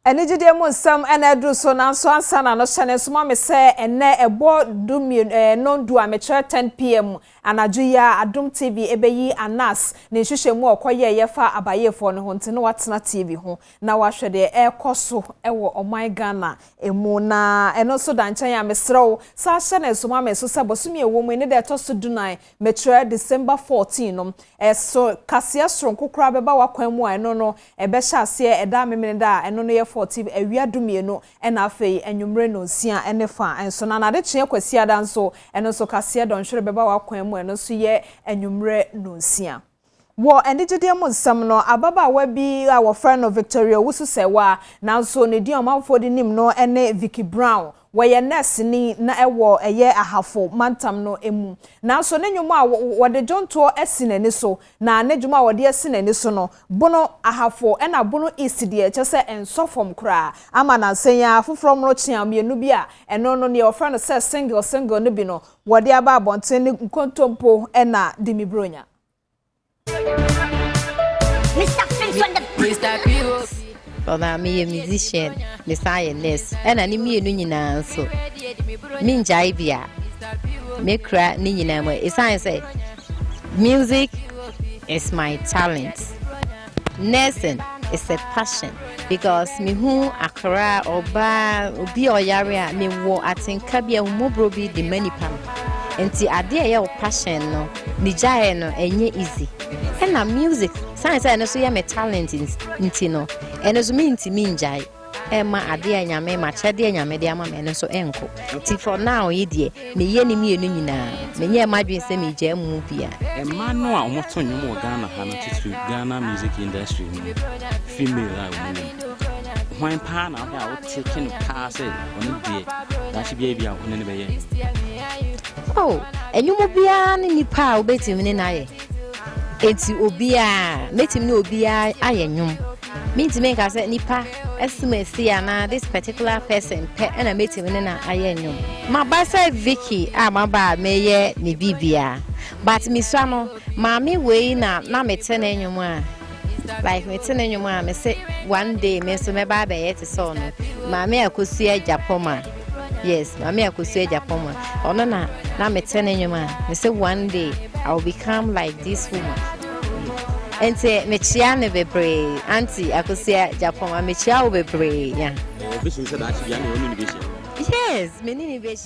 Enijide mu nsam ena edu so na so ansa na no hyene so ma me se ene ebo du no du a me 10 pm anadwo ya Adom TV ebeyi Anas ne hwehwemu okoye yefa abayefo no ho ntene watena TV ho na wahwede ekoso ewo oman Ghana emu na eno so da nchen ya mesrew sa hyene so ma me so se bosumi ewo mu ne de etoso dunan me December 14 no so kasia sronko kura beba wakwan mu a eno no ebe hya ase eda memene da eno no ye 40 awia dumienu ena afei enwumre no nsia ene fa enso na nade kye kwasia da nso eno so kasia don hwere beba wakwan mu eno so ye enwumre no nsia wo enigide mu nsam no ababa wabi a wo friend no Victoria wusu sewa na nso ne di omanfo di nim no ene Vicky Brown waye nurse ni na ewo eye ahafo mantam no emu na so ne nwuma wode jonto esinani so na ne dwuma wode esinani so no bono ahafo ena bono isidi chese ensofom kra ama na nsenya afoforo mro chia mienu bi a eno no ne ofra no se single no bi no wode aba abonten ne nkontompo ena dimibronya Mr. P.O. Well, I'm a musician, the scientist, and I need me so. Min Jaivia, me cry Nina. It's I say, music is my talent. Nursing is a passion because me who akara oba obi oyaria me wo atinka bia umobrobi the many pam. Enti ade ya passion no, ni jae no enye easy. And na music, science I know so ya me talent inti no. And as me inti minjai. Emma ade nyame ma chede nyame de ama me no so enko. Ti for now ye die, me ye ni mienu nyina. Me nye madwen se me gya mu bia. Emma no a omoto nyom Ghana ha no titu Ghana music industry female a woman. When pa na ba o taking car say on die. That should be a one ne be ye. Oh, enyumo bia ni nipa obetimi ne na ye. Enti obia, metimi ne obia ayenyum. Means make us nipa estimate na this particular person pe na metimi ne na ayenyum. Ma ba say Vicky ma ba meye ni bibia. But me so no, ma me we na mete na enyum a. Like me tene enyum a me say one day me so me ba be yet so no. Ma me akosua Japoma. Yes, mami akusue Japoma. Ono na metene nyuma. Me say one day I will become like this woman. Ente me chia ne bebre. Auntie akusue Japoma me chia wo bebre. Yeah. Obi say that she ya na oni ni be. Yes, me ni be.